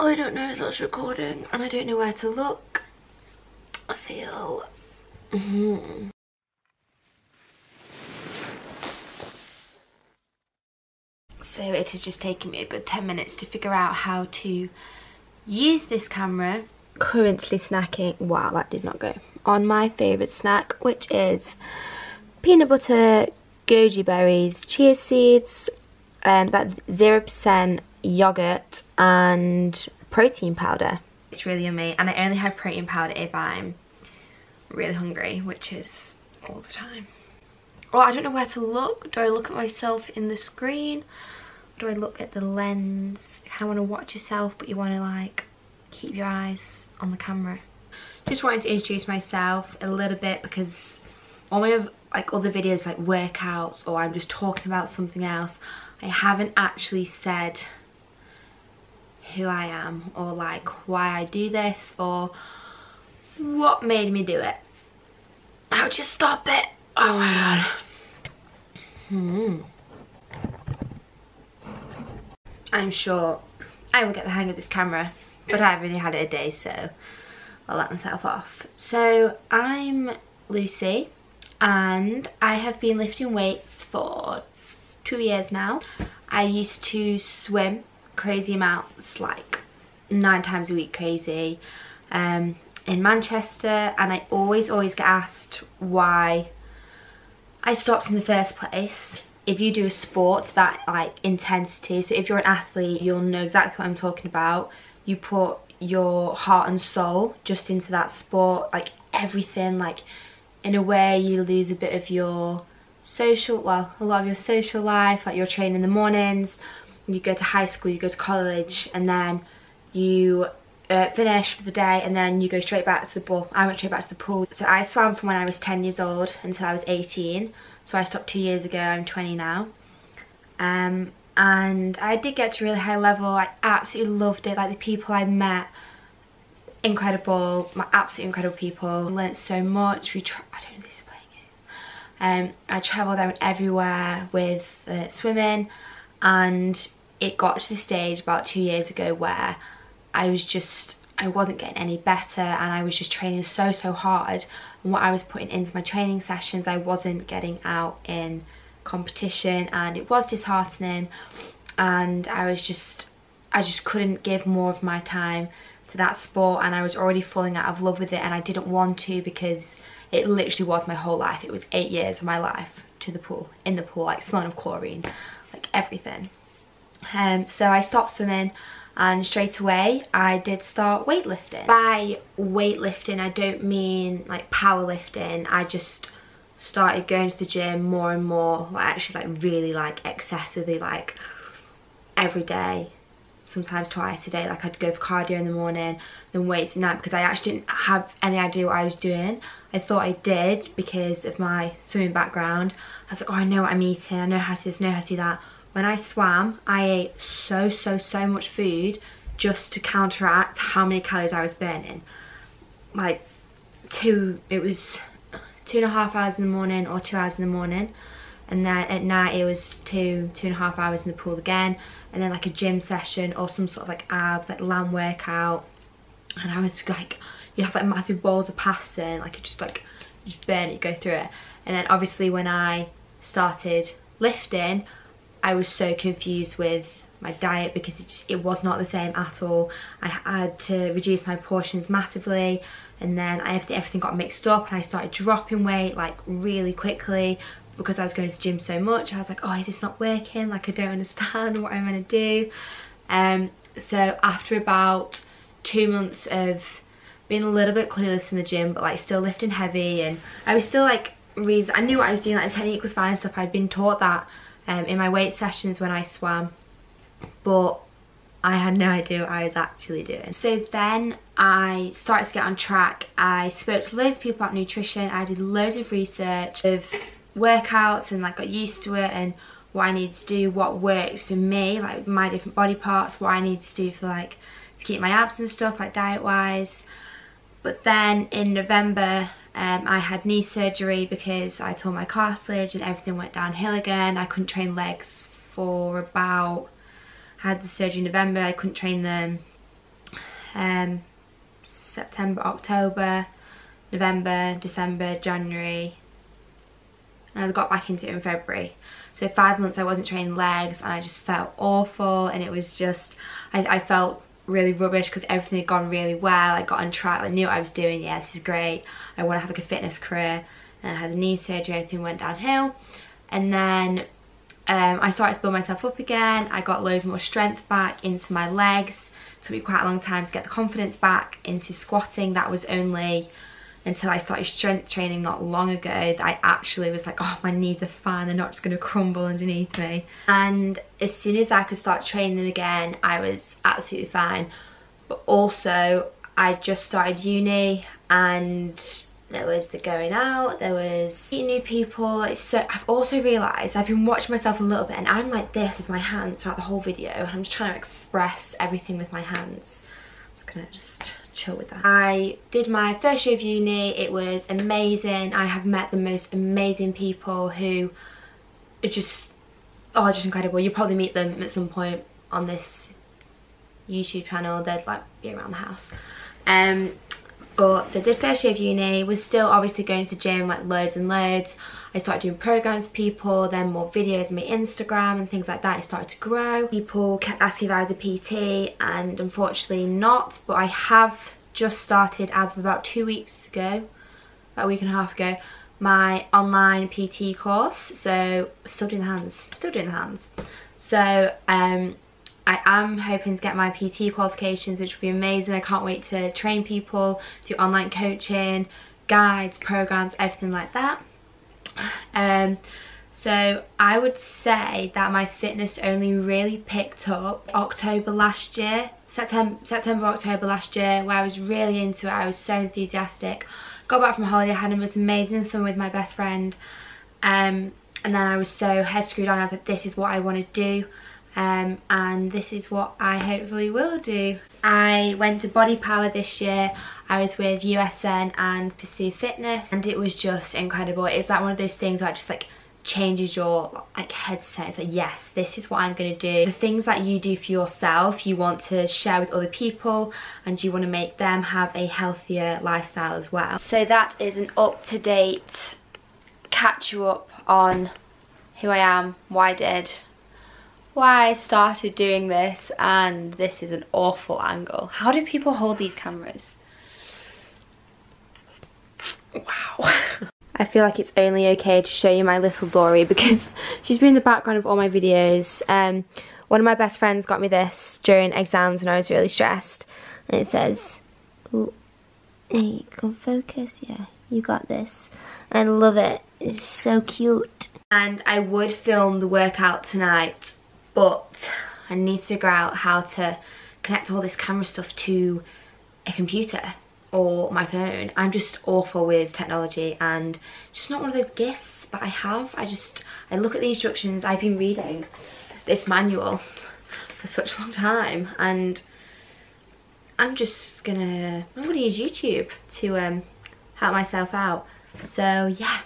I don't know if that's recording and I don't know where to look. I feel... So it has just taken me a good 10 minutes to figure out how to use this camera. Currently snacking, wow, that did not go, on my favourite snack, which is peanut butter, goji berries, chia seeds, that 0% yogurt and protein powder. It's really yummy, and I only have protein powder if I'm really hungry, which is all the time. Oh, I don't know where to look. Do I look at myself in the screen? Or do I look at the lens? You kind of want to watch yourself, but you want to like keep your eyes on the camera. Just wanted to introduce myself a little bit because all my like other videos like workouts or I'm just talking about something else, I haven't actually said who I am or like why I do this or what made me do it. I'll just stop it. Oh my god. I'm sure I will get the hang of this camera, but I've only had it a day, so I'll let myself off. So I'm Lucy and I have been lifting weights for 2 years now. I used to swim crazy amounts, like 9 times a week crazy, in Manchester, and I always get asked why I stopped in the first place. If you do a sport that like intensity, so if you're an athlete, you'll know exactly what I'm talking about. You put your heart and soul just into that sport, like everything, like in a way you lose a bit of your social, well, a lot of your social life, like you're training in the mornings, you go to high school, you go to college, and then you finish for the day and then you go straight back to the pool. I went straight back to the pool. So I swam from when I was 10 years old until I was 18. So I stopped 2 years ago, I'm 20 now. And I did get to a really high level. I absolutely loved it. Like the people I met, incredible, absolutely incredible people. I learnt so much. I don't know if this is playing games. I travelled, I went everywhere with swimming, and it got to the stage about 2 years ago where I wasn't getting any better, and I was just training so hard, and what I was putting into my training sessions I wasn't getting out in competition, and it was disheartening, and I just couldn't give more of my time to that sport, and I was already falling out of love with it, and I didn't want to because it literally was my whole life. It was 8 years of my life to the pool, in the pool, like smelling of chlorine, like everything. So I stopped swimming, and straight away I did start weightlifting. By weightlifting I don't mean like powerlifting. I just started going to the gym more and more, like actually like really like excessively, like every day, sometimes twice a day. Like I'd go for cardio in the morning, then weights at night, because I actually didn't have any idea what I was doing. I thought I did because of my swimming background. I was like, oh, I know what I'm eating, I know how to do this, I know how to do that. When I swam, I ate so much food just to counteract how many calories I was burning. Like it was 2.5 hours in the morning or 2 hours in the morning, and then at night it was 2.5 hours in the pool again, and then like a gym session or some sort of like abs, like lamb workout. And I was like, you have like massive bowls of pasta, and like just burn it, you go through it. And then obviously when I started lifting, I was so confused with my diet because it was not the same at all. I had to reduce my portions massively, and then everything got mixed up, and I started dropping weight like really quickly because I was going to the gym so much. I was like, oh, is this not working? Like I don't understand what I'm gonna do. So after about 2 months of being a little bit clueless in the gym, but like still lifting heavy, and I was still like I knew what I was doing, like the technique was fine and stuff. I'd been taught that in my weight sessions when I swam, but I had no idea what I was actually doing. So then I started to get on track. I spoke to loads of people about nutrition. I did loads of research of workouts and like got used to it and what I needed to do, what works for me, like my different body parts, what I need to do for like to keep my abs and stuff, like diet wise. But then in November I had knee surgery because I tore my cartilage and everything went downhill again. I couldn't train legs for about, I had the surgery in November, I couldn't train them September, October, November, December, January, and I got back into it in February. So 5 months I wasn't training legs, and I just felt awful, and it was just, I felt really rubbish because everything had gone really well. I got on track, I knew what I was doing. Yeah, this is great, I want to have like a fitness career. And I had a knee surgery, everything went downhill. And then I started to build myself up again. I got loads more strength back into my legs. It took me quite a long time to get the confidence back into squatting. That was only until I started strength training not long ago that I actually was like, oh, my knees are fine, they're not just going to crumble underneath me. And as soon as I could start training them again, I was absolutely fine. But also, I just started uni, and there was the going out, there was meeting new people. I've also realised I've been watching myself a little bit, and I'm like this with my hands throughout the whole video, and I'm just trying to express everything with my hands. I'm just gonna chill with that. I did my first year of uni, it was amazing. I have met the most amazing people who are just incredible. You'll probably meet them at some point on this YouTube channel. They'd like be around the house. But so I did first year of uni, was still obviously going to the gym like loads and loads. I started doing programs with people, then more videos on my Instagram and things like that. It started to grow. People kept asking if I was a PT, and unfortunately not, but I have just started as of about 2 weeks ago, about a week and a half ago, my online PT course. So still doing the hands. So I am hoping to get my PT qualifications, which would be amazing. I can't wait to train people, do online coaching, guides, programs, everything like that. So I would say that my fitness only really picked up October last year, September, October last year, where I was really into it. I was so enthusiastic. Got back from holiday, had the most amazing summer with my best friend, and then I was so head screwed on. I was like, this is what I want to do. And this is what I hopefully will do. I went to Body Power this year. I was with USN and Pursue Fitness, and it was just incredible. It's like one of those things where it just like changes your like headset. It's like, yes, this is what I'm gonna do. The things that you do for yourself, you want to share with other people, and you want to make them have a healthier lifestyle as well. So that is an up-to-date catch you up on who I am, what I did, why I started doing this, and this is an awful angle. How do people hold these cameras? Wow. I feel like it's only okay to show you my little Dory because she's been in the background of all my videos. One of my best friends got me this during exams when I was really stressed, and it says, ooh, hey, come focus, yeah, you got this. I love it, it's so cute. And I would film the workout tonight, but I need to figure out how to connect all this camera stuff to a computer or my phone. I'm just awful with technology, and it's just not one of those gifts that I have. I look at the instructions. I've been reading this manual for such a long time, and I'm gonna use YouTube to help myself out. So yeah,